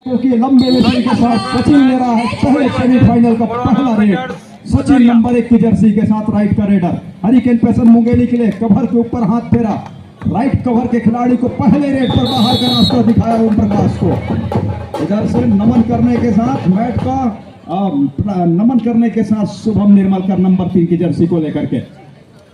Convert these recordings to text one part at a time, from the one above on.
क्योंकि लंबे लेवल के साथ सचिन ले रहा है पहले सेमीफाइनल का पहला रेड। सचिन नंबर 1 की जर्सी के साथ राइट का रेडर हरिकेन पेसन मुंगेली के लिए कवर के ऊपर हाथ फेरा। राइट कवर के खिलाड़ी को पहले रेड पर बाहर का रास्ता दिखाया ओम प्रकाश को। इधर से नमन करने के साथ मैट का नमन करने के साथ शुभम निर्मलकर नंबर 3 की जर्सी को लेकर के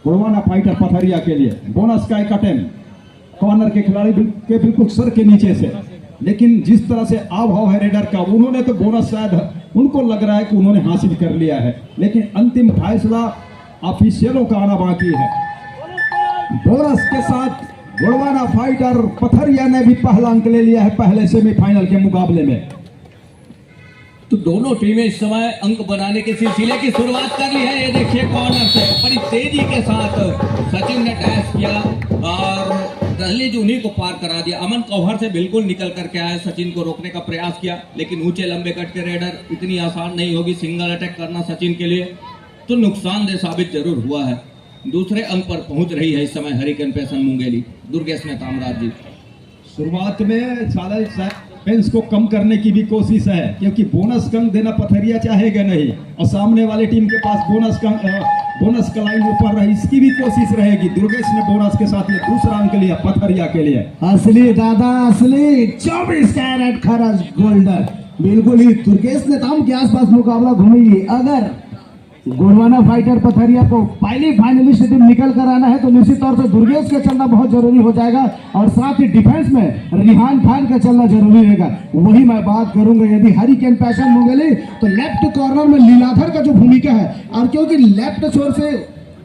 गुड़वाना फाइटर पथरिया के लिए बोनस का एक अटेम्प्ट कॉर्नर के खिलाड़ी के बिल्कुल सर के नीचे से। लेकिन जिस तरह से आवभाव है रेडर का, उन्होंने तो बोनस शायद उनको लग रहा है कि उन्होंने हासिल कर लिया है, लेकिन अंतिम फैसला ऑफिशियलों का आना बाकी है। बोनस के साथ गुड़वाना फाइटर पथरिया ने भी पहला अंक ले लिया है पहले सेमीफाइनल के मुकाबले में। तो दोनों टीमें इस समय अंक बनाने के सिलसिले की शुरुआत कर ली है। ये देखिए कॉर्नर से बड़ी तेजी के साथ सचिन ने डैश किया और दहलीज उन्हीं को पार करा दिया। अमन कवर से बिल्कुल निकल करके आया, सचिन को रोकने का प्रयास किया, लेकिन ऊंचे लंबे कट के रेडर इतनी आसान नहीं होगी सिंगल अटैक करना सचिन के लिए, तो नुकसानदेह साबित जरूर हुआ है। दूसरे अंक पर पहुंच रही है इस समय हरिकेन पेसन मुंगेली। दुर्गेश ने तामराज जी शुरुआत में पेंस को कम करने की भी कोशिश है, क्योंकि बोनस का अंक देना पथरिया चाहेगा नहीं और सामने वाले टीम के पास बोनस का लाइन ऊपर रही, इसकी भी कोशिश रहेगी। दुर्गेश ने बोनस के साथ ये दूसरा अंक लिया पथरिया के लिए। असली दादा असली 24 कैरेट खरस गोल्डन बिल्कुल ही दुर्गेश ने दाम के आसपास मुकाबला घूमेगी। अगर गुड़वाना फाइटर पथरिया को पहली फाइनलिस्ट टीम निकल कर आना है तो निश्चित तौर से दुर्गेश का चलना बहुत जरूरी हो जाएगा और साथ ही डिफेंस में रिहान खान का चलना जरूरी रहेगा। वही मैं बात करूंगा, यदि हरिकेन पेसन मुंगेली तो लेफ्ट कॉर्नर में लीलाधर का जो भूमिका है, और क्योंकि लेफ्ट छोर से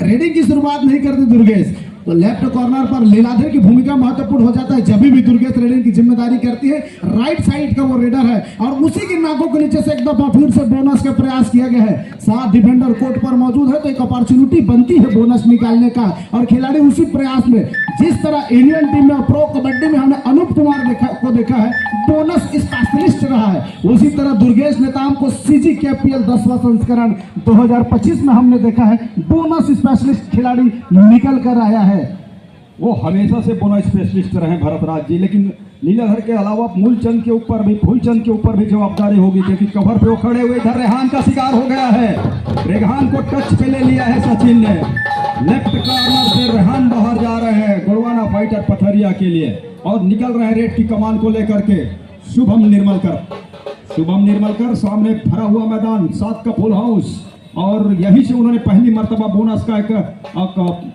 रेडिंग की शुरुआत नहीं करते दुर्गेश, तो लेफ्ट कॉर्नर पर लीलाधर की भूमिका महत्वपूर्ण हो जाता है। जब भी दुर्गेश रेडिंग की जिम्मेदारी करती है, राइट साइड का वो रेडर है और उसी की नाकों के नीचे से एक दफा फिर से बोनस का प्रयास किया गया है। 7 डिफेंडर कोर्ट पर मौजूद है तो एक अपॉर्चुनिटी बनती है बोनस निकालने का, और खिलाड़ी उसी प्रयास में, जिस तरह इंडियन टीम में प्रो कबड्डी में हमने अनूप कुमार को देखा है बोनस स्पेशलिस्ट रहा है, उसी तरह दुर्गेश नेताम को सीजी केपीएल 10वां संस्करण 2025 में हमने देखा है बोनस स्पेशलिस्ट खिलाड़ी निकल कर आया है। वो हमेशा से बोनस स्पेशलिस्ट रहे भरतराज जी, लेकिन लीलाधर के अलावा मूलचंद के ऊपर भी जवाबदारी होगी, क्योंकि कवर पे वो खड़े हुए इधर रेहान का शिकार हो गया है। रेहान को टच पे ले लिया है सचिन ने। लेफ्ट कॉर्नर से रेहान बाहर जा रहे हैं गुड़वाना फाइटर पथरिया के लिए और निकल रहे हैं रेड की कमान को लेकर के शुभम निर्मलकर सामने भरा हुआ मैदान 7 का फुल हाउस, और यहीं से उन्होंने पहली मर्तबा बोनस का एक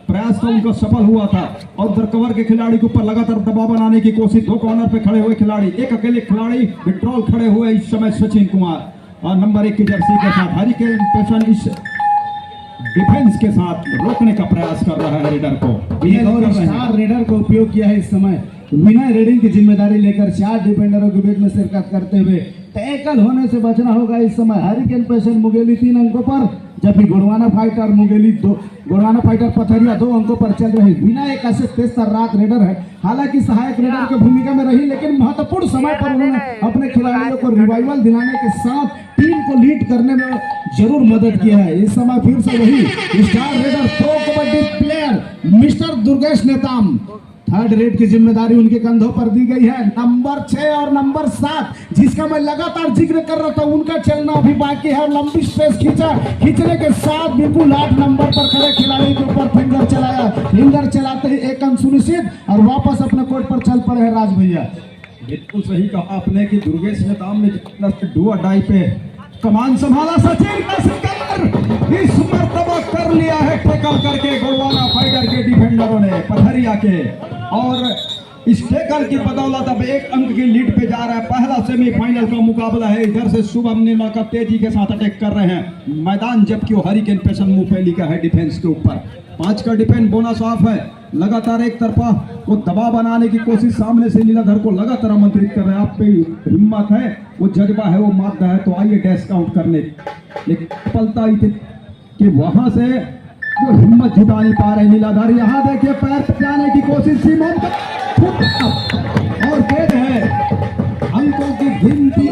प्रयास था उनका सफल हुआ था। और उधर कवर के खिलाड़ी के ऊपर लगातार दबाव बनाने की कोशिश, 2 कॉर्नर पे खड़े हुए खिलाड़ी, एक अकेले खिलाड़ी विड्रॉल खड़े हुए इस समय सचिन कुमार और नंबर 1 की जर्सी के साथ हरिकेन पेसन इस डिफेंस के साथ रोकने का प्रयास कर रहा है रेडर को। स्टार रेडर का उपयोग किया है इस समय विनय रेडिंग की जिम्मेदारी लेकर 4 डिफेंडरों के बीच में शिरकत करते हुए। टैकल होने से बचना होगा इस समय हरिकेन पेसन मुंगेली 3 अंकों पर, जबकि गुड़वाना फाइटर पथरिया 2 अंकों पर चल रहे। विनय एक ऐसे तेज तर्राक रेडर है, हालांकि सहायक रेडर की भूमिका में रही, लेकिन महत्वपूर्ण समय पर उन्होंने अपने खिलाड़ियों को रिवाइवल दिलाने के साथ टीम को लीड करने में जरूर मदद किया है। इस समय फिर से वही star raider pro kabaddi player mister Durgesh Netam, 3rd red की जिम्मेदारी उनके कंधों पर दी गई है। नंबर 6 और नंबर 7 जिसका मैं लगातार जिक्र कर रहा था, उनका चलना अभी बाकी है। लंबी स्पेस खींचने के साथ बिल्कुल 8 नंबर पर खड़े खिलाड़ी के ऊपर फिंगर चलाते ही एक अंक सुनिश्चित और वापस अपने कोर्ट पर चल पड़े हैं राज भैया। बिल्कुल सही कहा आपने कि दुर्गेश नेताम ने डू और डाई पे कमान संभाला। सचिन का शिकार इस मर्तबा कर लिया है टैकल करके गुड़वाना फाइटर के डिफेंडरों ने पथरिया के, और इस टैकल की बदौलत अब 1 अंक की लीड पे जा रहा है। पहला सेमीफाइनल का मुकाबला है। इधर से शुभम निर्मलकर तेजी के साथ अटैक कर रहे हैं मैदान, जबकि वो हरिकेन पेसन मुंगेली का है डिफेंस के ऊपर। 5 का डिफेंस बोनस ऑफ है। लगातार एक तरफा वो दबाव बनाने की कोशिश, सामने से लीलाधर को लगातार आमंत्रित कर रहे हैं। आप पे हिम्मत है, वो जज्बा है, वो मादा है, तो आइए डैश काउंट करने। लेकिन सफलता कि वहां से वो हिम्मत जुटा नहीं पा रहे लीलाधर। यहाँ देखिए पैर पे जाने की कोशिश थी और खेद है अंकों की गिनती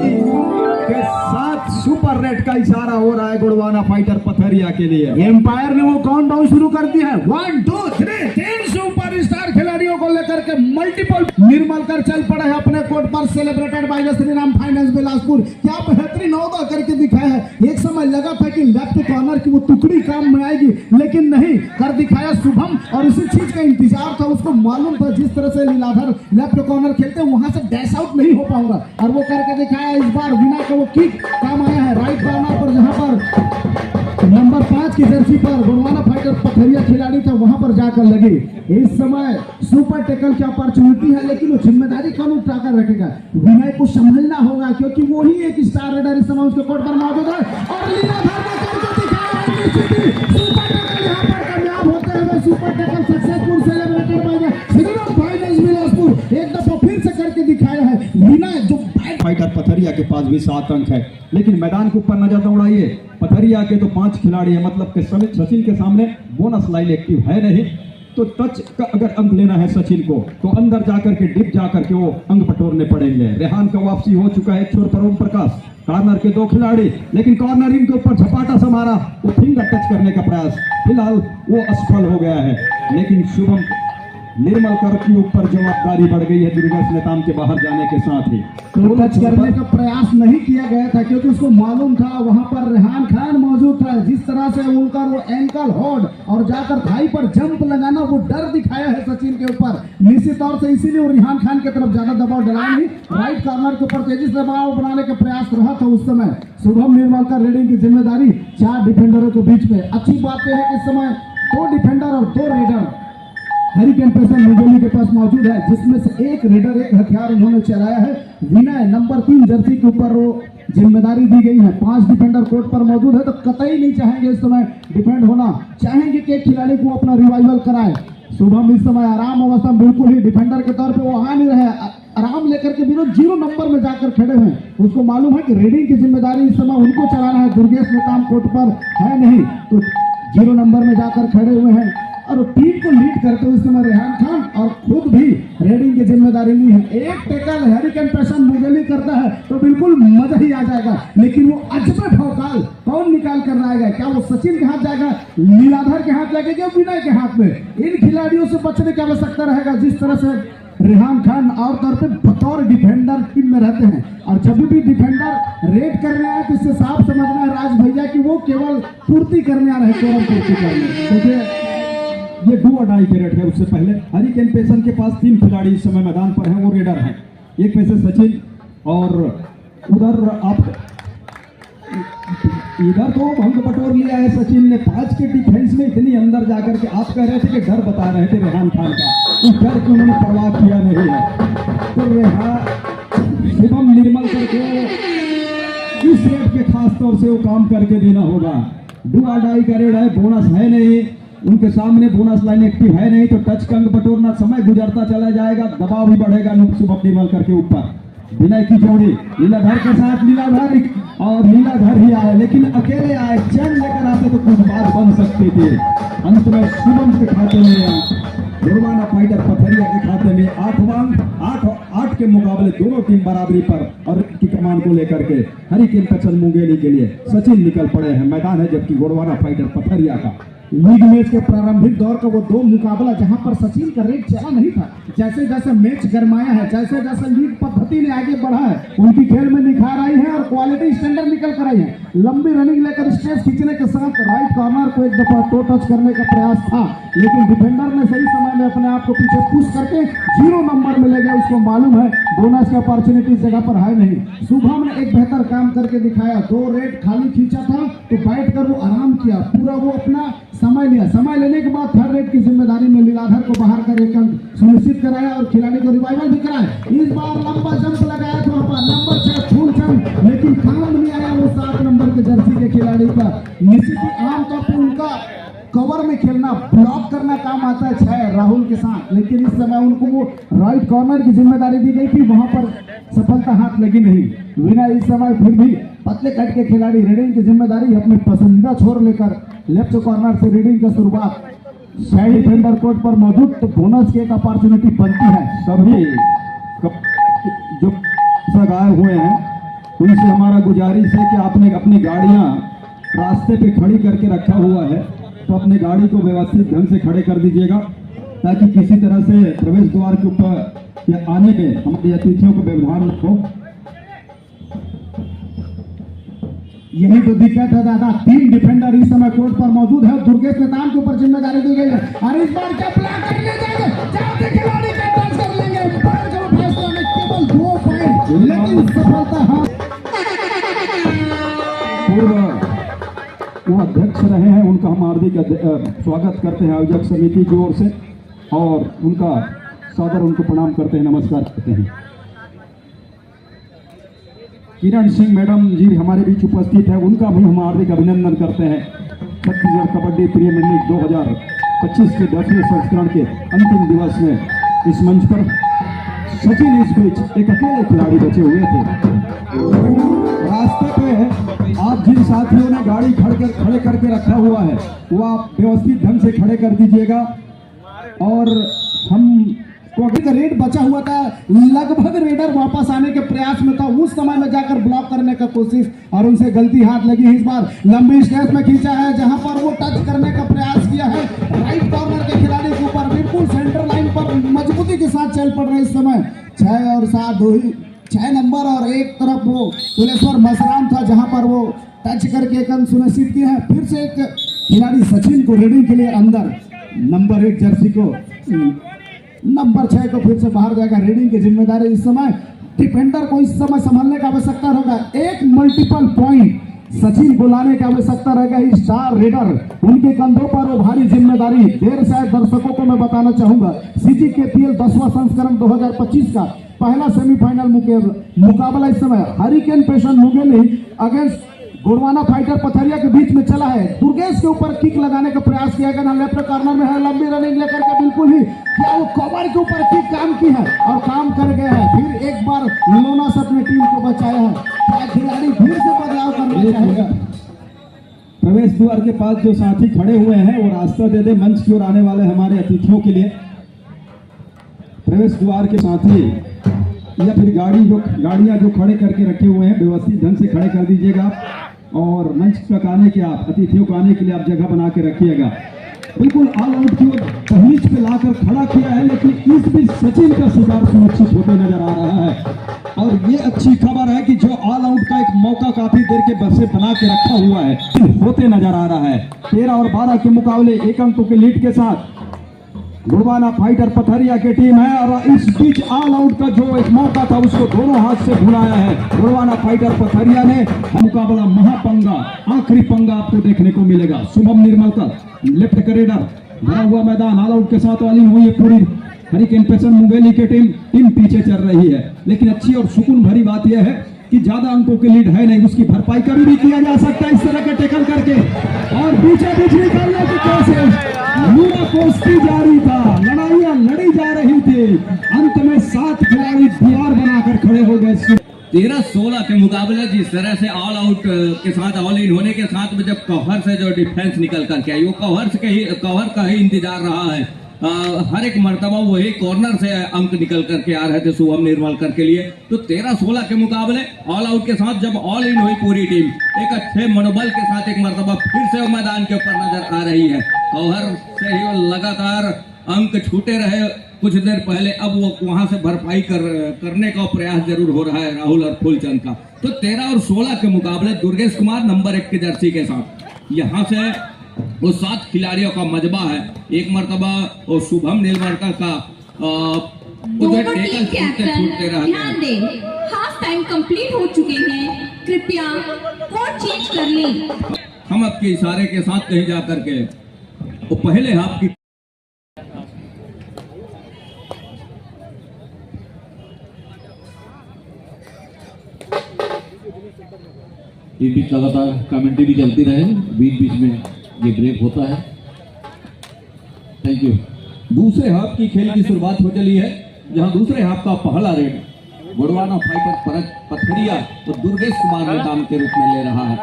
के साथ सुपर रेड का इशारा हो रहा है गुड़वाना फाइटर पथरिया के लिए। एम्पायर ने वो काउंटडाउन शुरू कर दिया है। 1 2 3 3 सुपर स्टार खिलाड़ियों को लेकर करके मल्टीपल निर्मल कर चल पड़े हैं अपने कोर्ट पर, celebrated by Shri Ram finance Bilaspur. क्या बेहतरीन नौदा करके दिखाया है। एक समय लगा था कि लेफ्ट कॉर्नर की वो टुकड़ी काम में आएगी, लेकिन नहीं, कर दिखाया शुभम। और इसी चीज का इंतजार था, उसको मालूम था जिस तरह से लीलाधर लेफ्ट कॉर्नर खेलते हैं वहां से डैश आउट नहीं हो पाऊंगा, और वो करके दिखाया। इस बार बिना का वो किक काम आया है राइट कॉर्नर पर, जहां पर नंबर 5 की जर्सी पर गोंडवाना फाइटर पथरिया खिलाड़ी था, वहां पर जाकर लगी। इस समय सुपर टैकल की अपॉर्चुनिटी है, लेकिन वो जिम्मेदारी कौन उठाकर रखेगा? विनय को संभलना होगा, क्योंकि वो ही एक स्टार रेडर इस समय उसके कोर्ट पर मौजूद है। और लीलाधर ने करके दिखाया है सुपर टैकल, यहां पर कामयाब होते हुए super tackle successful celebrated by Shri Ram finance Bilaspur. एक दफा फिर से करके दिखाया है विनय। जो फाइटर पथरिया के पास भी 7 अंक है, लेकिन मैदान के ऊपर नजर दौड़ाइए, पथरिया के तो 5 खिलाड़ी है, मतलब कि सचिन के सामने बोनस लाइन एक्टिव है नहीं। तो टच का अगर अंक लेना है सचिन को, तो अंदर जाकर के डिप जाकर के वो अंक बटोरने पड़ेंगे। रेहान का वापसी हो चुका है, छोर पर ओम प्रकाश, कॉर्नर के 2 खिलाड़ी, लेकिन कॉर्नर इनके ऊपर झपाटा सा मारा, वो फिंगर टच करने का प्रयास, फिलहाल वो असफल हो गया है। लेकिन शुभम निर्मल कर के ऊपर जवाबदारी बढ़ गई है दुर्गेश नेताम के बाहर जाने के साथ ही। तो टच करने का प्रयास नहीं किया गया था, क्योंकि उसको मालूम था वहां पर रेहान खान मौजूद था। जिस तरह से उनका वो एंकल होल्ड और जाकर थाई पर जंप लगाना, वो डर दिखाया है सचिन के ऊपर निश्चित तौर से, इसीलिए वो रेहान खान की तरफ ज्यादा दबाव डलाया नहीं। राइट कॉर्नर के ऊपर तेजी से दबाव बनाने का प्रयास रहा था उस समय। शुभम निर्मल का रेडिंग की जिम्मेदारी 4 डिफेंडरों के बीच में। अच्छी बात यह है कि इस समय 2 डिफेंडर और 2 रेडर हरिकेन पेसन मुंगेली के पास मौजूद है, जिसमें से एक रेडर, एक हथियार उन्होंने चलाया है। विनय नंबर 3 जर्सी के ऊपर वो जिम्मेदारी दी गई है। 5 डिफेंडर कोर्ट पर मौजूद है, तो कतई नहीं चाहेंगे इस समय डिफेंड होना, चाहेंगे कि एक खिलाड़ी को अपना रिवाइवल कराए। शुभम इस समय आराम अवस्था में बिल्कुल ही डिफेंडर के तौर पे वो आ नहीं रहे, आराम लेकर के बिना 0 नंबर में जाकर खड़े हैं। उसको मालूम है कि रेडिंग की जिम्मेदारी इस समय उनको चलाना है, दुर्गेश नेताम कोर्ट पर है नहीं, तो 0 नंबर में जाकर खड़े हुए हैं। और टीम को लीड करते हुए इस समय रेहान खान और खुद भी रेडिंग की जिम्मेदारी ली है। एक टैकल हरिकेन पेसन मुंगेली करता है तो बिल्कुल मजा ही आ जाएगा, लेकिन वो अजब भौकाल कौन निकाल कर लाएगा? क्या वो सचिन के हाथ जाएगा, लीलाधर के हाथ लगेगा, विनय के हाथ में? इन खिलाड़ियों से बचने की आवश्यकता रहेगा, जिस तरह से रेहान खान और तौर पे बतौर डिफेंडर टीम में रहते हैं। और जब भी डिफेंडर रेड करने आए तो इससे साफ समझना है राज भैया कि वो केवल पूर्ति करने आ रहे हैं, केवल पूर्ति करने। देखिए ये डू और डाई कैरेट है। उससे पहले हरिकेन पेसन के पास 3 खिलाड़ी इस समय मैदान पर हैं, वो रेडर हैं। एक में से सचिन, और उधर आप इधर तो भंग बटोर लिया है सचिन ने। 5 के डिफेंस में इतनी अंदर जाकर के आप कह रहे थे कि डर बता रहे थे रेहान खान का, उस डर को उन्होंने परवाह किया नहीं है। तो शुभम निर्मल करके इस रेट के खास तौर से वो काम करके देना होगा। डू और डाई कैरेट है, बोनस है नहीं उनके सामने, बोनस लाइन एक्टिव है नहीं, तो टच का अंक बटोरना, समय गुजरता चला जाएगा, दबाव भी बढ़ेगा शुभम निर्मल करके ऊपर। विनय की जोड़ी लीलाधर के साथ, लीलाधर और लीलाधर ही आए, लेकिन अकेले आए, चैन लेकर आते तो कुछ बात बन सकती थी। अंत में शुभम के खाते में, गोंडवाना फाइटर पथरिया के खाते में 8 के मुकाबले दोनों टीम बराबरी पर, और की कमान को लेकर के हरिकेन पेसन मुंगेली के लिए सचिन निकल पड़े हैं मैदान है, जबकि गोंडवाना फाइटर पथरिया का लीग मैच के प्रारंभिक दौर का वो 2 मुकाबला जहां पर सचिन का रेट चला नहीं था, जैसे जैसे मैच गरमाया है, जैसे जैसे लीग पद्धति ने आगे बढ़ा है, उनकी खेल में निखार आई है और क्वालिटी स्टैंडर्ड निकल कर आई है। लंबी रनिंग लेकर स्ट्रेस खींचने के साथ राइट कॉर्नर को एक दफा टो टच करने का प्रयास था, लेकिन डिफेंडर ने सही समय में अपने आप को पीछे पुश करके 0 नंबर में ले गया। उसको मालूम है बोनस की अपॉर्चुनिटी इस जगह पर है नहीं। शुभम ने एक बेहतर काम करके दिखाया, 2 रेड खाली खींचा था तो बैठ कर वो आराम किया, पूरा वो अपना समय लिया। समय लेने के बाद 3rd रेड की जिम्मेदारी में लीलाधर को बाहर कर एक अंक सुनिश्चित कराया और खिलाड़ी को रिवाइवल भी कराया। इस बार लंबा जंप लगाया था वहां पर, नंबर 6 फुल जंप, लेकिन काम नहीं आया वो 7 नंबर के जर्सी के खिलाड़ी का। निश्चित ही आमतौर पर उनका कवर में खेलना, ब्लॉक करना काम आता है 6 राहुल के साथ, लेकिन इस समय उनको वो राइट कॉर्नर की जिम्मेदारी दी गई थी, वहां पर सफलता हाथ लगी नहीं। विनय इस समय फिर भी पतले कट के खिलाड़ी, रेडिंग की जिम्मेदारी अपने पसंदीदा छोर लेकर लेफ्ट कॉर्नर से रेडिंग का शुरुआत, 6 डिफेंडर कोर्ट पर मौजूद, तो बोनस की एक अपॉर्चुनिटी बनती है। सभी जो गायब हुए हैं उनसे हमारा गुजारिश है कि आपने अपनी गाड़ियां रास्ते पे खड़ी करके रखा हुआ है, तो अपनी गाड़ी को व्यवस्थित ढंग से खड़े कर दीजिएगा। ताकि किसी तरह से प्रवेश द्वार के ऊपर या आने में हमारे अतिथियों को व्यवधान न हो। यही तो दिक्कत है दादा, 3 डिफेंडर इस समय कोर्ट पर मौजूद है। दुर्गेश नेताम के ऊपर जिम्मेदारी दी गई है और इस बार क्या ब्लॉक कर ले जाएंगे, चाहते खिलाड़ी का टच कर लेंगे। बॉल को फैसला में केवल 2 पॉइंट, लेकिन सफलता हाथ। पूर्व वो अध्यक्ष रहे हैं, उनका हम हार्दिक स्वागत करते हैं आयोजक समिति की ओर से और उनका सादर उनको प्रणाम करते हैं, नमस्कार करते हैं। किरण सिंह मैडम जी हमारे बीच उपस्थित है, उनका भी हम हार्दिक अभिनंदन करते हैं। छत्तीसगढ़ कबड्डी प्रीमियर लीग 2025 के 10वें संस्करण के अंतिम दिवस में इस मंच पर सचिन इस बीच एक अकेले खिलाड़ी बचे हुए थे। रास्ते पे आप जिन साथियों ने गाड़ी खड़े करके रखा हुआ है वो आप व्यवस्थित ढंग से खड़े कर दीजिएगा। और हम का रेड बचा हुआ था, लगभग रेडर वापस आने के प्रयास में था, उस समय में जाकर ब्लॉक करने का कोशिश और उनसे गलती हाथ लगी। इस बार लंबी स्टेज में खींचा है जहां पर वो टच करने का प्रयास किया है राइट कॉर्नर के खिलाड़ी के ऊपर, बिल्कुल सेंटर लाइन पर मजबूती के साथ चल पड़ रहे। इस समय 6 और 7 दो ही 6 नंबर और एक तरफ वो तुलेश्वर मसराम था जहां पर वो टच करके एक अंक सुनिश्चित किया है। फिर से एक खिलाड़ी सचिन को रेडिंग के लिए अंदर, नंबर 1 जर्सी को नंबर 6 को फिर से बाहर जाएगा। रीडिंग की जिम्मेदारी इस समय डिफेंडर को इस समय संभालने का आवश्यकता होगा। एक मल्टीपल पॉइंट सचिन को लाने की आवश्यकता रहेगा। स्टार रेडर उनके कंधों पर वो भारी जिम्मेदारी। देर से दर्शकों को मैं बताना चाहूंगा CGKPL 10वां संस्करण 2025 का पहला सेमीफाइनल मुकाबला इस समय हरिकेन पेशन मुंगेली अगेंस्ट गोड़वाना फाइटर पथरिया के बीच में चला है। दुर्गेश के ऊपर किक लगाने का प्रयास किया गया, लेफ्ट कॉर्नर में है, लंबी रनिंग लेकर के बिल्कुल ही क्या वो कवर के ऊपर किक काम की है और काम कर गया है। फिर एक बार लोना से अपनी टीम को बचाया है। क्या खिलाड़ी फिर से बदलाव करना चाहेगा? प्रवेश द्वार के पास जो साथी खड़े हुए हैं वो रास्ता दे दे मंच की ओर आने वाले हमारे अतिथियों के लिए। प्रवेश द्वार के साथी या फिर गाड़ियां जो खड़े करके रखे हुए हैं व्यवस्थित ढंग से खड़े कर दीजिएगा और मंच तक आने के आप अतिथियों को आने के लिए आप जगह बना के रखिएगा। बिल्कुल ऑल आउट की ओर पहलीच पे लाकर खड़ा किया है, लेकिन इस बीच सचिन का शिकार सुनिश्चित होते नजर आ रहा है। और ये अच्छी खबर है कि जो ऑल आउट का एक मौका काफी देर के बसे बना के रखा हुआ है होते नजर आ रहा है। 13 और 12 के मुकाबले 1 अंकों के लीड के साथ गुड़वाना फाइटर पथरिया की टीम है। और इस बीच ऑल आउट का जो एक मौका था उसको दोनों हाथ से भुलाया है गुड़वाना फाइटर पथरिया ने। मुकाबला महापंगा, आखिरी पंगा आपको देखने को मिलेगा। शुभम निर्मल का लेफ्ट करेडर भरा हुआ मैदान ऑल आउट के साथ ऑल इन हुई है पूरी हरिकेन पेशन मुंगेली की टीम पीछे चल रही है। लेकिन अच्छी और सुकून भरी बात यह है कि ज्यादा अंकों की लीड है नहीं, उसकी भरपाई कभी भी किया जा सकता है इस तरह के टैकल करके। और बीचे बीच निकालने की कोशिश, पूरा कुश्ती जारी था, लड़ाइयां लड़ी जा रही थी। अंत में 7 खिलाड़ी दीवार बनाकर खड़े हो गए। 13-16 के मुकाबले जिस तरह से ऑल आउट के साथ ऑल इन होने के साथ में जब कवर से जो डिफेंस निकल करके आई वो कवर का ही इंतजार रहा है। हर एक मर्तबा वही कॉर्नर से अंक निकल करके आ रहे थे शुभम निर्मल के लिए। तो 13-16 के मुकाबले ऑल आउट के साथ जब ऑल इन हुई पूरी टीम एक अच्छे मनोबल के साथ एक मर्तबा फिर से मैदान के ऊपर नजर आ रही है। कवर से ही लगातार अंक छूटे रहे कुछ देर पहले, अब वो वहां से भरपाई करने का प्रयास जरूर हो रहा है राहुल और फूलचंद का। तो 13 और 16 के मुकाबले दुर्गेश कुमार नंबर 1 की जर्सी के साथ यहाँ से वो 7 खिलाड़ियों का मजबा है। एक मर्तबा और शुभम निर्मलकर का दोनों टीम कैप्टन ध्यान दें, हाफ टाइम कंप्लीट हो चुके हैं, कृपया कोड चेंज कर लें। हम आपके इशारे के साथ कहीं जा करके वो पहले हाफ की ये बीच लगातार कमेंट्री भी चलती रहे, बीच बीच में ये ब्रेक होता है। Thank you. दूसरे हाफ की खेल की शुरुआत हो चली है, जहां दूसरे हाफ का पहला रेड गुड़वाना फाइटर पथरिया तो दुर्गेश कुमार नेताम के रूप में ले रहा है।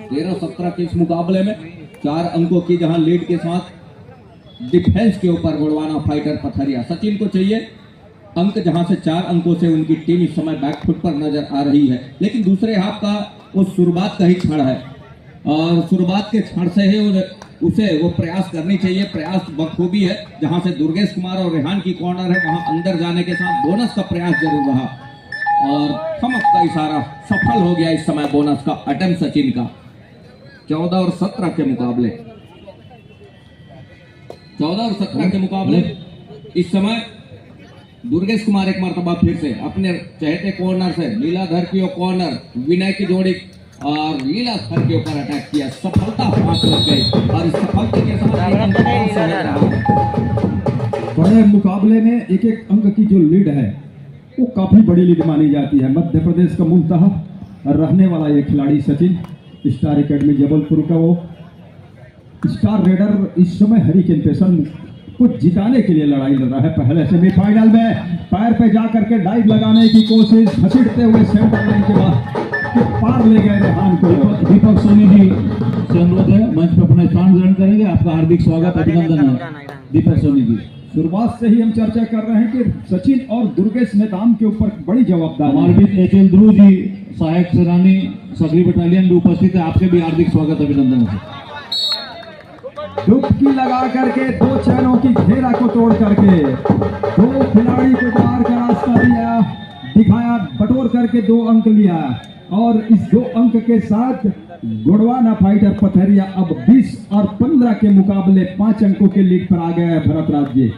13-17 के इस मुकाबले में 4 अंकों की जहां लीड के साथ डिफेंस के ऊपर गुड़वाना फाइटर पथरिया। सचिन को चाहिए अंक, जहां से 4 अंकों से उनकी टीम इस समय बैकफुट पर नजर आ रही है। लेकिन दूसरे हाफ का वो शुरुआत का ही क्षण है और शुरुआत के क्षण से ही उसे वो प्रयास करनी चाहिए। प्रयास बखूबी है। जहां से दुर्गेश कुमार और रेहान की कॉर्नर है वहां अंदर जाने के साथ बोनस का प्रयास जरूर रहा और थमक का इशारा सफल हो गया। इस समय बोनस का अटेम्प्ट सचिन का 14 और 17 के मुकाबले 14 और 17 के मुकाबले इस समय दुर्गेश कुमार एक मरतबा फिर से अपने चहेते कॉर्नर से लीलाधर की ओर कॉर्नर विनय की जोड़ी और लीलाधर के ऊपर अटैक किया। सफलता हाथ लग गई और इस सफलता के साथ बड़े मुकाबले में एक एक अंक की जो लीड है वो काफी बड़ी लीड मानी जाती है। मध्य प्रदेश का मुंतहा रहने वाला ये खिलाड़ी सचिन स्टार एकेडमी जबलपुर का वो स्टार रेडर इस समय हरिकेन पेसन को जिताने के लिए लड़ाई लड़ रहा है। पहले सेमीफाइनल में पैर पे जा करके डाइव लगाने की कोशिश घसीटते हुए सेंटर लाइन के बाद पार ले गए रेहान को। दीपक सोनी जी से अनुरोध है मंच पर अपना स्थान ग्रहण करेंगे। आपका हार्दिक स्वागत अभिनंदन है दीपक सोनी जी। शुरुआत से ही हम चर्चा कर रहे हैं कि सचिन और दुर्गेश नेताम के ऊपर बड़ी जवाबदारी हमारे बीच HL ध्रुव जी सहायक सेनानी सगरी बटालियन भी उपस्थित है। आपके भी हार्दिक स्वागत अभिनंदन है। डुबकी लगा करके दो चैनों की घेरा को तोड़ करके दो खिलाड़ी को पार का रास्ता दिया दिखाया, बटोर करके 2 अंक लिया और इस 2 अंक के साथ गोडवाना फाइटर पथरिया अब 20 और 15 के मुकाबले 5 अंकों के लीड पर आ गया है। भरतराज जी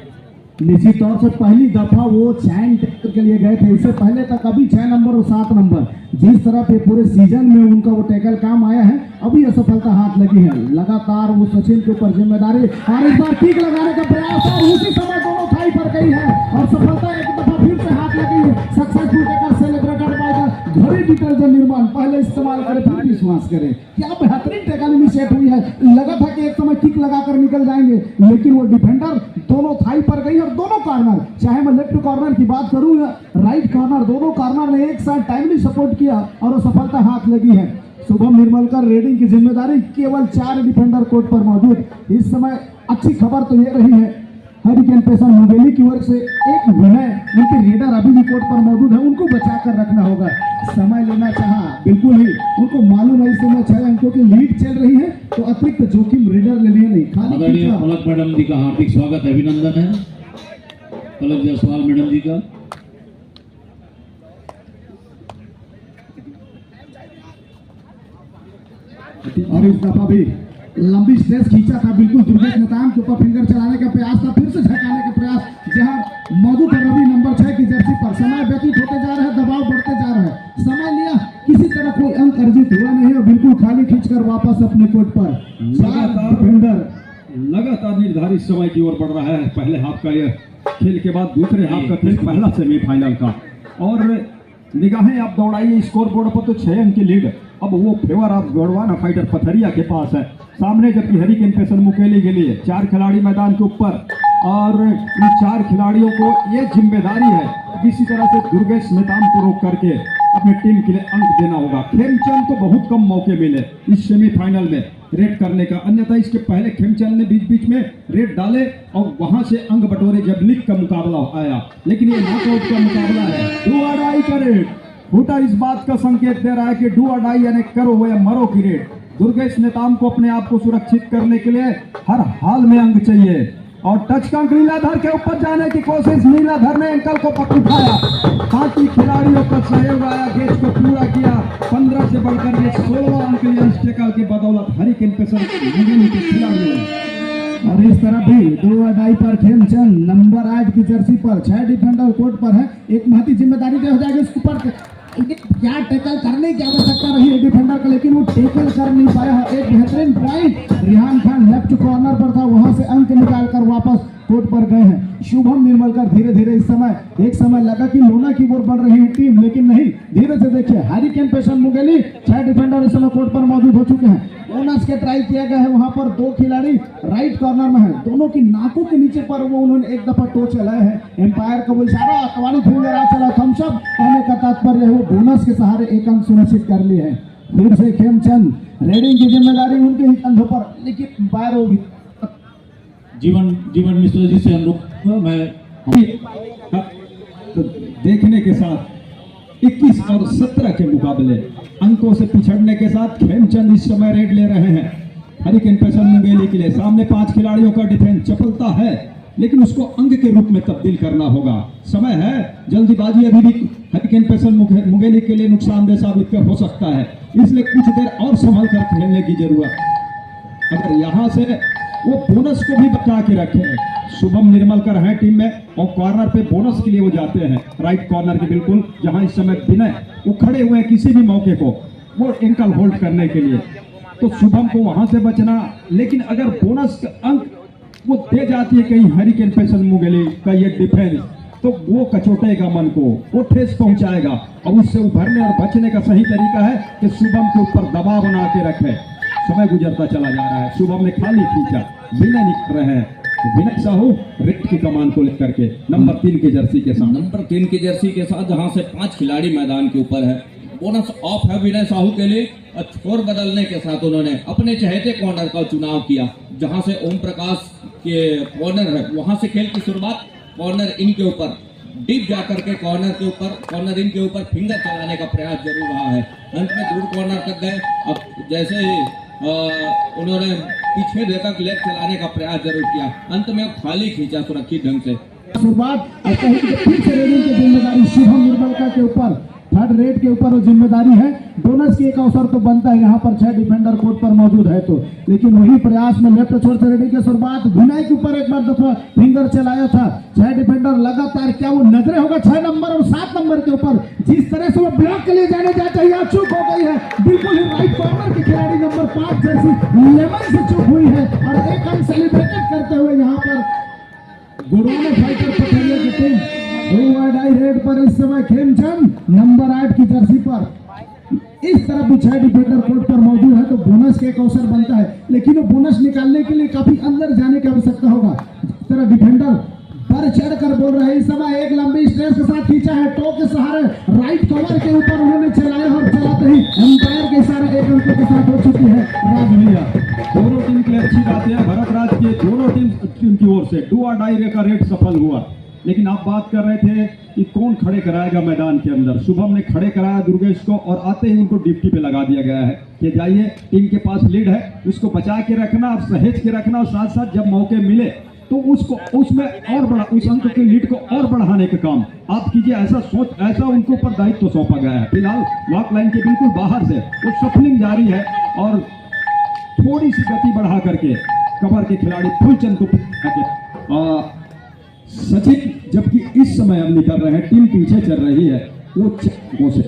निश्चित तौर से पहली दफा वो चैन टैकल के लिए गए थे। इससे पहले तक अभी 6 नंबर और 7 नंबर जिस तरह पे पूरे सीजन में उनका वो टैकल काम आया है, अभी यह सफलता हाथ लगी है। लगातार वो सचिन के ऊपर जिम्मेदारी और इस बार किक लगाने का प्रयास और उसी समय दोनों थाई पर गई है और सफलता एक दफा फिर से हाथ लगी है। Successful tackle celebrated by the घड़ी डिटर्जेंट निर्माण। पहले इस्तेमाल करें फिर विश्वास करें। क्या बेहतरीन टैकल इनिशिएट हुई है। लगा था कि एक समय किक लगाकर निकल जाएंगे लेकिन वो डिफेंडर दोनों थाई पर गई और दोनों कॉर्नर, चाहे मैं लेफ्ट कॉर्नर की बात करूं या राइट कॉर्नर, दोनों कॉर्नर ने एक साथ टाइमली सपोर्ट किया और वो सफलता हाथ लगी है। शुभम निर्मलकर रेडिंग की जिम्मेदारी केवल 4 डिफेंडर कोर्ट पर मौजूद। इस समय अच्छी खबर तो ये रही है हरिकेन पेसन मुंगेली की ओर से एक विनय उनके रेडर अभी भी कोर्ट पर मौजूद है, उनको बचाकर रखना होगा। समय लेना चाहा बिल्कुल ही, उनको मालूम है इस समय 6 अंकों की लीड चल रही है तो अतिरिक्त जोखिम रेडर ले लिए नहीं। आदरणीय पलक मैडम जी का हार्दिक स्वागत अभिनंदन है। पलक जायसवाल मैडम जी का और इस दफा भी लंबी स्ट्रेस खींचा था। बिल्कुल दुर्गेश नेताम के ऊपर फिंगर चलाने का प्रयास था, फिर से झटकाने का प्रयास जहां मौजूद है रवि नंबर 6 की जर्सी पर। समय व्यतीत होते जा रहा है, दबाव बढ़ते जा रहा है। समय लिया, किसी तरह कोई अंक अर्जित हुआ नहीं और बिल्कुल खाली खींचकर वापस अपने कोर्ट पर। लगातार निर्धारित समय की ओर बढ़ रहा है। पहले हाफ का यह खेल के बाद दूसरे हाफ का खेल, पहला सेमीफाइनल का। और निगाहें आप दौड़ाइए स्कोर बोर्ड पर तो 6 अंक की लीड अब वो favour of Gondwana fighter Pathariya के पास है। सामने जबकि हरिकेन पेसन मुकेली के लिए 4 खिलाड़ी मैदान के ऊपर और इन 4 खिलाड़ियों को ये जिम्मेदारी है किसी तरह से दुर्गेश नेताम को रोक करके अपनी टीम के लिए अंक देना होगा। खेमचंद को बहुत कम मौके मिले इस सेमीफाइनल में रेड करने का, अन्यथा इसके पहले खेमचंद ने बीच बीच में रेड डाले और वहां से अंक बटोरे जब लीग का मुकाबला आया। लेकिन ये नॉकआउट का मुकाबला है, डू और डाई का रेड। हुटा इस बात का संकेत दे रहा है कि डू और डाई यानी करो या मरो की रेड। दुर्गेश नेताम को अपने आप को सुरक्षित करने के लिए हर हाल में अंक चाहिए और टच का अंक नीलाधर के ऊपर जाने की कोशिश, नीलाधर ने एंकल को पकड़ उठाया। बाकी खिलाड़ियों का सहयोग आया, गेज को पूरा किया। 15 से बढ़कर ये 16 अंक टैकल की बदौलत हरिकेन पेसन मुंगेली के खिलाड़ियों ने। और इस तरह भी 2 और डाई पर खेमचंद नंबर 8 की जर्सी पर 6 डिफेंडर कोर्ट पर है। एक महती जिम्मेदारी हो जाएगी इसके ऊपर क्या टैकल करने की आवश्यकता रही है डिफेंडर का, लेकिन वो टैकल कर नहीं पाया। एक बेहतरीन point Rehan Khan left corner पर था, वहां से अंक निकालकर वापस कोर्ट पर गए हैं। शुभम निर्मलकर धीरे धीरे इस समय एक समय लगा कि लोना की ओर बढ़ रही है टीम, लेकिन नहीं, धीरे से देखिए हरिकेन पेसन मुंगेली 6 डिफेंडर इस समय कोर्ट पर मौजूद हो चुके हैं। बोनस के ट्राई किया गया है, वहां पर 2 खिलाड़ी राइट कॉर्नर में है, दोनों की नाकों के नीचे पर वो उन्होंने एक दफा टो चलाए हैं। एम्पायर का वो इशारा अकवानी फिंगर आ चला, थम्स अप कहने का तात्पर्य है वो बोनस के सहारे एक अंक सुनिश्चित कर लिए हैं। फिर से खेमचंद रेडिंग की जिम्मेदारी उनके ही कंधों पर, लेकिन एम्पायर वो जीवन मिश्र जी से अनुरोध मैं तो देखने के साथ 21 और 17 के मुकाबले अंकों से पिछड़ने के साथ खेमचंद इस समय रेड ले रहे हैं। हरिकेन पेसर मुंगेली के लिए। सामने 5 खिलाड़ियों का डिफेंस चपलता है, लेकिन उसको अंक के रूप में तब्दील करना होगा। समय है, जल्दीबाजी अभी भी हरिकेन पेसर मुंगेली के लिए नुकसानदेह साबित हो सकता है, इसलिए कुछ देर और संभल कर खेलने की जरूरत। अगर यहाँ से वो बोनस को भी बचा के रखे। शुभम निर्मलकर हैं टीम में और कॉर्नर पे बोनस के लिए वो जाते हैं, राइट कॉर्नर के बिल्कुल, जहां इस समय विनय वो खड़े हुए हैं किसी भी मौके को वो एंकल होल्ड करने के लिए। तो शुभम को वहां से बचना, लेकिन अगर बोनस का अंक वो दे जाती है कहीं हरिकेन पेसर मुंगेली का ये डिफेंस, तो वो कचोटेगा मन को, वो ठेस पहुंचाएगा। और उससे उभरने और बचने का सही तरीका है कि शुभम के ऊपर दबाव बना के रखे। समय गुजरता चला जा रहा है, शुभम ने खाली खींचा, विनय निकल रहे हैं। विनय साहू रेड की कमान को लेकर के नंबर 3 की जर्सी के साथ, नंबर 3 की जर्सी के साथ, जहां से 5 खिलाड़ी मैदान के ऊपर है। बोनस ऑफ है विनय साहू के लिए। और छोर बदलने के साथ उन्होंने अपने चहेते कॉर्नर का चुनाव किया, जहां से ओम प्रकाश के कॉर्नर है वहां से खेल की शुरुआत। कॉर्नर इन के ऊपर डीप जाकर के कॉर्नर इन के ऊपर फिंगर चलाने का प्रयास जरूर रहा है। अंत में दूर कॉर्नर तक गए। अब जैसे ही उन्होंने पीछे देकर लेग चलाने का प्रयास जरूर किया, अंत में खाली खींचा सुरक्षित ढंग से। शुरुआत और कहीं कि फिर से रेडिंग की जिम्मेदारी शुभम निर्मलका के ऊपर, थर्ड रेड के ऊपर वो जिम्मेदारी है। बोनस की एक अवसर तो बनता है यहाँ पर 6 डिफेंडर कोर्ट पर मौजूद है तो, लेकिन वही प्रयास में लेफ्ट छोर से रेडिंग की शुरुआत। विनय के ऊपर एक बार दफा फिंगर चलाया था, 6 डिफेंडर लगातार, क्या वो नजरे होगा 6 नंबर और 7 नंबर के ऊपर, जिस तरह से वो ब्लॉक के लिए जाने जाता है चूक हो गई है। बिल्कुल ही राइट कॉर्नर के खिलाड़ी नंबर 5 जैसी लेवल से चूक हुई है और एक अंक सेलिब्रेटेड करते हुए यहाँ पर गुरुवाना फाइटर पथरिया की टीम आई रेड पर इस समय खेमचंद नंबर 8 की जर्सी पर। इस तरफ भी 6 डिफेंडर कोर्ट पर मौजूद है तो बोनस का एक अवसर बनता है, लेकिन वो बोनस निकालने के लिए काफी अंदर जाने की आवश्यकता होगा। इस तरह डिफेंडर बढ़ चढ़ कर बोल रहे हैं। इस समय एक लंबी स्ट्रेस के साथ खींचा है, टो के सहारे राइट कवर के ऊपर उन्होंने चलाया और चलाते ही अंपायर के इशारा एक अंक के साथ हो चुकी है। राज भैया दोनों टीम के लिए अच्छी बातें हैं, भरत राज के दोनों टीम की ओर से डू और डाई का रेड सफल हुआ। लेकिन आप बात कर रहे थे कि कौन खड़े कराएगा मैदान के अंदर। शुभम ने खड़े कराया दुर्गेश को और आते ही उनको ड्यूटी पे लगा दिया गया है कि जाइए, टीम के पास लीड है, उसको बचा के रखना और सहेज के रखना, और साथ साथ जब मौके मिले तो उसको उसमें और बड़ा, उस अंक के लीड को और बढ़ाने का काम आप कीजिए। ऐसा उनको ऊपर दायित्व सौंपा गया है। फिलहाल वॉक लाइन के बिल्कुल बाहर से वो सफलिंग जारी है और थोड़ी सी गति बढ़ा करके कवर के खिलाड़ी फुलचंद को सचिन, जबकि इस समय हम निकल रहे हैं, टीम पीछे चल रही है, वो अंकों से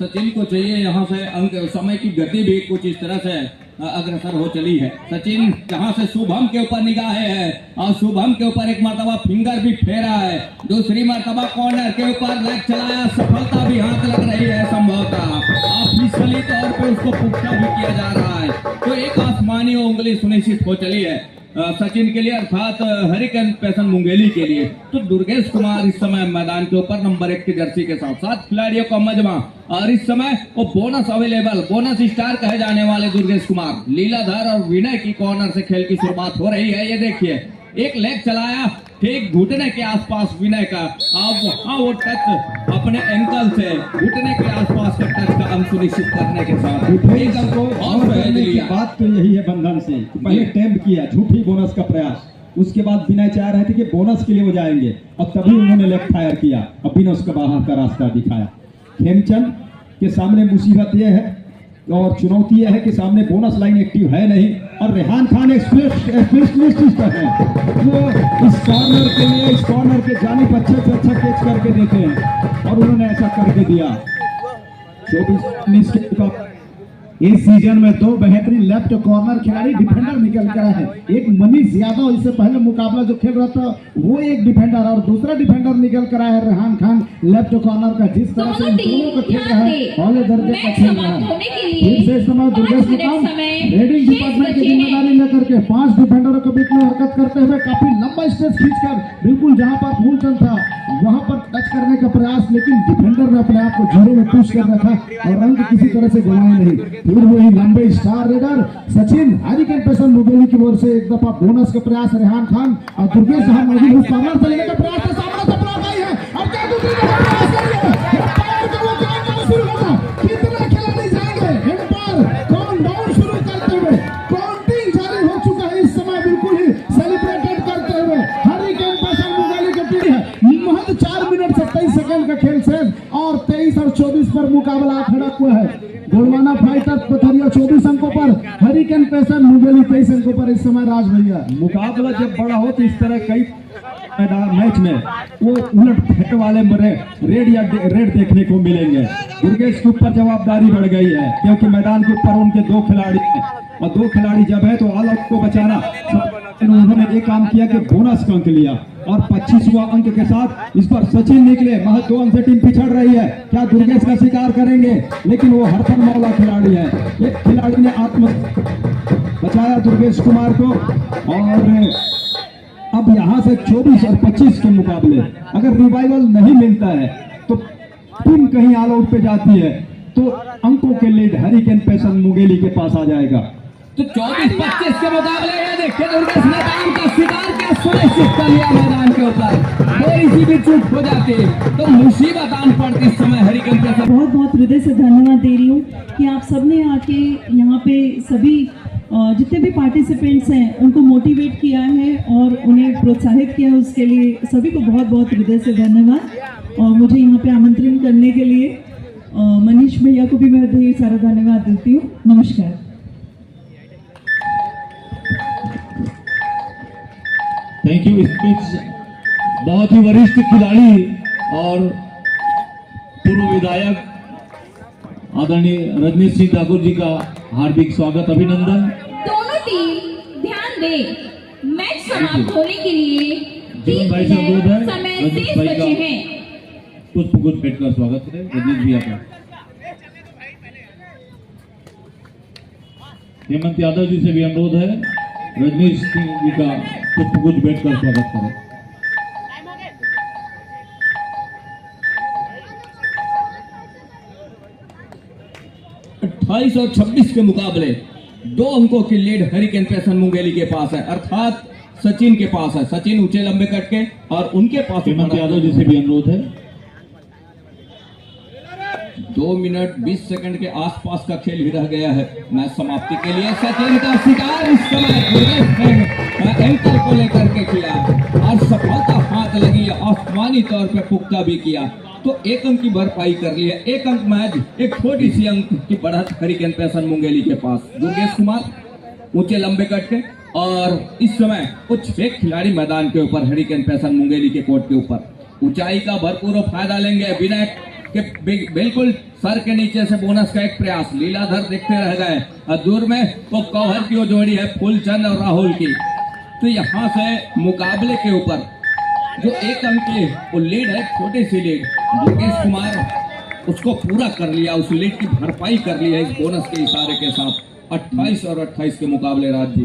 सचिन को चाहिए यहाँ से अंक। समय की गति भी कुछ इस तरह से अग्रसर हो चली है। सचिन जहाँ से शुभम के ऊपर निगाहें है और शुभम के ऊपर एक मर्तबा फिंगर भी फेरा है, दूसरी मर्तबा कॉर्नर के ऊपर लेग चलाया, सफलता भी हाथ लग रही है संभवतः। ऑफिशियली तौर पे उसको पुख्ता भी किया जा रहा है, तो एक आसमानी उंगली सुनिश्चित हो चली है सचिन के लिए, अर्थात हरिकेन पेसर मुंगेली के लिए। तो दुर्गेश कुमार इस समय मैदान के ऊपर नंबर 1 की जर्सी के साथ 7 खिलाड़ियों का मजमा, और इस समय वो बोनस अवेलेबल, बोनस स्टार कहे जाने वाले दुर्गेश कुमार, लीलाधर और विनय की कॉर्नर से खेल की शुरुआत हो रही है। ये देखिए एक लेग चलाया ठीक घुटने के आसपास विनय का, अब वहां वो टच अपने एंकल से घुटने के आसपास का टच का अंक सुनिश्चित करने के साथ एक अंक को और सहेज लिया। बात तो यही है बंधन से, पहले अटेम्प्ट किया झूठी बोनस का प्रयास, उसके बाद विनय चाह रहे थे कि बोनस के लिए वो जाएंगे और तभी उन्होंने लेग फायर किया और विनय का बाहर का रास्ता दिखाया। खेमचंद के सामने मुसीबत यह है और चुनौती यह है कि सामने बोनस लाइन एक्टिव है नहीं, और रेहान खान स्पेशलिस्ट है, वो इस कॉर्नर के लिए, इस कॉर्नर के जानिब अच्छे से अच्छा कैच करके देते हैं और उन्होंने ऐसा करके दिया। 24-19 का इस सीजन में 2 बेहतरीन लेफ्ट कॉर्नर खिलाड़ी डिफेंडर निकल कर आए हैं। एक मनीष यादव, इससे पहले मुकाबला जो खेल रहा था वो एक डिफेंडर, और दूसरा डिफेंडर निकल कर आया है रेहान खान लेफ्ट कॉर्नर का। जिस तरह से इन दोनों को खेल रहा है, पहले दर्जे का खेल रहा है। फिर से इस समय दुर्गेश निकाम रेडिंग डिपार्टमेंट की जिम्मेदारी लेकर के 5 डिफेंडरों के बीच में हरकत करते हुए काफी लंबा स्टेज खींचकर बिल्कुल जहां पर फूलचंद था वहां पर टच करने का प्रयास, लेकिन डिफेंडर ने अपने आप को जीरो में पुश कर रखा और अंक किसी तरह से गंवाए नहीं। फिर वही लंबे star raider Sachin hurricane pacer Mungeli की ओर से एक दफा बोनस का प्रयास, रेहान खान और दुर्गेश जहां मौजूद उस कॉर्नर से लेने का प्रयास है, सामने से ब्लॉक आई है और क्या दूसरी दफा प्रयास कर रही है। एम्पायर का वो काउंटडाउन शुरू होगा, कितने खिलाड़ी जाएंगे? एम्पायर काउंटडाउन शुरू करते हुए काउंटिंग गोंडवाना फाइटर पथरिया 24 अंकों पर, हरिकेन पैसन मुंगेली 23 अंकों पर इस समय राज भैया। मुकाबला जब बड़ा हो तो इस तरह कई मैच में वो उलट फेंक वाले रेड या रेड देखने को मिलेंगे। दुर्गेश के ऊपर जवाबदारी बढ़ गई है क्योंकि मैदान के ऊपर उनके 2 खिलाड़ी हैं और 2 खिलाड़ी जब है तो ऑल आउट को बचाना। उन्होंने ये काम किया कि बोनस का अंक लिया और 25वां अंक के साथ इस पर सचिन निकले। महज 2 अंक से टीम पिछड़ रही है, क्या दुर्गेश का शिकार करेंगे? लेकिन वो हरफन मौला खिलाड़ी है। एक खिलाड़ी ने आत्म बचाया दुर्गेश कुमार को। और अब यहां से 24 और 25 के मुकाबले अगर रिवाइवल नहीं मिलता है तो टीम कहीं ऑल आउट पे जाती है तो अंकों के लीड हरिकेन पैसन मुंगेली के पास आ जाएगा। तो 24-25 के मुकाबले ये देखिए दुर्गेश ने मैदान का शिकार क्या सुनिश्चित कर लिया मैदान के ऊपर। थोड़ी सी भी चूक हो जाती तो मुसीबत आन पड़ती इस समय हरिकेन पैसन। बहुत बहुत हृदय से धन्यवाद दे रही हूँ कि आप सबने आके यहाँ पे सभी जितने भी पार्टिसिपेंट्स हैं उनको मोटिवेट किया है और उन्हें प्रोत्साहित किया है, उसके लिए सभी को बहुत बहुत हृदय से धन्यवाद। और मुझे यहाँ पे आमंत्रण करने के लिए मनीष भैया को भी मैं ढेर सारा धन्यवाद देती हूँ। नमस्कार। Thank you. स्पीच बहुत ही वरिष्ठ खिलाड़ी और पूर्व विधायक आदरणीय रजनीश सिंह ठाकुर जी का हार्दिक स्वागत, अभिनंदन। दोनों टीम ध्यान दे, मैच समाप्त होने के लिए जीवन भाई से अनुरोध है, समय रजनीश शेष भाई बचे का हैं। पुष्प गुच्छ भेंट कर स्वागत करें रजनीश भैया का। हेमंत यादव जी से भी अनुरोध है, रजनीश सिंह जी का पुष्प गुच्छ भेंट कर स्वागत करें। अट्ठाईस और 26 के मुकाबले 2 अंकों की लीड हरिकेन पैसन मुंगेली के पास है, अर्थात सचिन के पास है। सचिन ऊंचे लंबे कट के और उनके पास हेमंत यादव जी से भी अनुरोध है। 2 मिनट 20 सेकंड के आसपास का खेल ही रह गया है मैच समाप्ति के लिए। सचिन का शिकार इस समय दुर्गेश ने एंकल को लेकर के किया और सफलता हाथ लगी, आसमानी तौर पे पुख्ता भी किया तो 1 अंक की भरपाई कर ली है। 1 अंक मैच, एक छोटी सी अंक की बढ़त हरिकेन पैसन मुंगेली के पास। दुर्गेश कुमार ऊंचे लंबे कट के और इस समय कुछ 6 खिलाड़ी मैदान के ऊपर हरिकेन पैसन मुंगेली के कोर्ट के ऊपर ऊंचाई का भरपूर फायदा लेंगे। बिना के बिल्कुल सर के नीचे से बोनस का एक प्रयास, लीलाधर देखते रह गए और दूर में वो कौहर की वो जोड़ी है फूलचंद और राहुल की। तो यहाँ से मुकाबले के ऊपर जो 1 अंक की वो लीड है, छोटी सी लीड, दुर्गेश कुमार उसको पूरा कर लिया, उस लीड की भरपाई कर ली है इस बोनस के इशारे के साथ। 28 और 28 के मुकाबले राज जी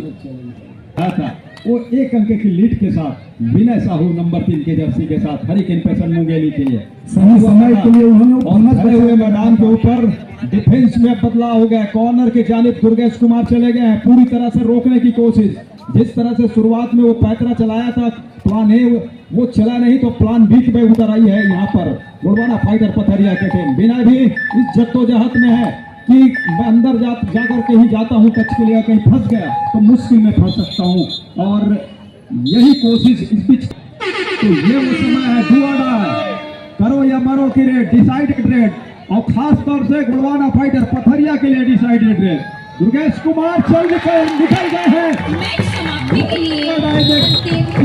था वो 1 अंक की लीड के साथ विनय साहू नंबर 3 के जर्सी के साथ हरिकेन पैसन मुंगेली के लिए सही समय के लिए उन्होंने खड़े हुए मैदान के ऊपर डिफेंस में बदलाव हो गया। कॉर्नर के जानिब दुर्गेश कुमार चले गए हैं, पूरी तरह से रोकने की कोशिश। जिस तरह से शुरुआत में वो पैतरा चलाया था, प्लान ए वो चला नहीं तो प्लान बी में उतर आई है। यहाँ पर गोंडवाना फाइटर पथरिया के टीम बिना भी इस जद्दोजहद में है कि मैं अंदर जाकर कहीं जाता हूँ टच के लिए, कहीं फंस गया तो मुश्किल में फंस सकता हूँ और यही कोशिश इस बीच। तो ये वो समय है, डू और डाई, करो या मरो की रेड, डिसाइडेड रेड, और खास तौर से गोंडवाना फाइटर पथरिया के लिए डिसाइडेड रेड। दुर्गेश कुमार चल निकल गए हैं, मैच समाप्ति के लिए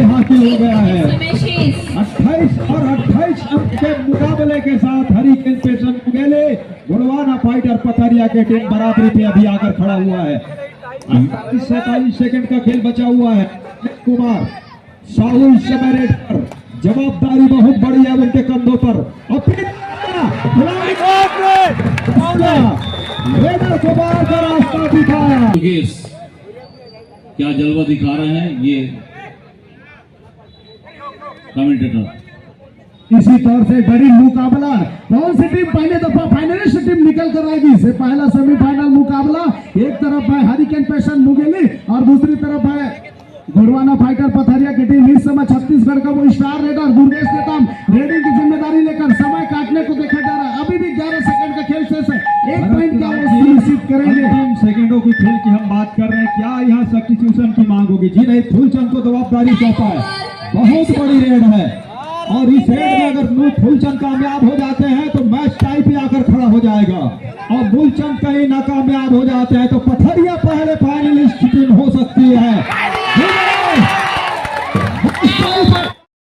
हासिल हो गया है। समय शेष 28 और 28 अंक के मुकाबले के साथ हरिकेन पैसन मुंगेली गोंडवाना फाइटर पथरिया के टीम बराबरी पे अभी आकर खड़ा हुआ है। 47 सेकंड का खेल बचा हुआ है। कुमार साहू इस समय रेड पर, जवाबदारी बहुत बड़ी है उनके कंधों पर और फिर रेडर को बाहर का रास्ता दिखाया। दुर्गेश क्या जलवा दिखा रहे हैं ये कमेंटेटर। इसी तौर से बड़ी मुकाबला, कौन सी टीम पहले दफा फाइनलिस्ट टीम निकल कर आएगी से पहला सेमीफाइनल मुकाबला। एक तरफ है हरिकेन पैसन मुंगेली और दूसरी तरफ है गोंडवाना फाइटर पथरिया की टीम। इस समय छत्तीसगढ़ का वो star raider Durgesh Netam raiding की जिम्मेदारी लेकर समय काटने को देखा जा रहा है। अभी भी 11 सेकंड का खेल शेष है, 1 पॉइंट का वो सुनिश्चित करेंगे। 3 सेकंडों की खेल की हम बात कर रहे हैं, क्या यहाँ सब्स्टिट्यूशन की मांग होगी? जी नहीं, फूलचंद को जवाबदारी सौंपा है, बहुत बड़ी रेड है और इस रेड में अगर फूलचंद कामयाब हो जाते हैं तो मैच टाई पे आकर खड़ा हो जाएगा और मूलचंद कहीं नाकामयाब हो जाते हैं तो पत्थर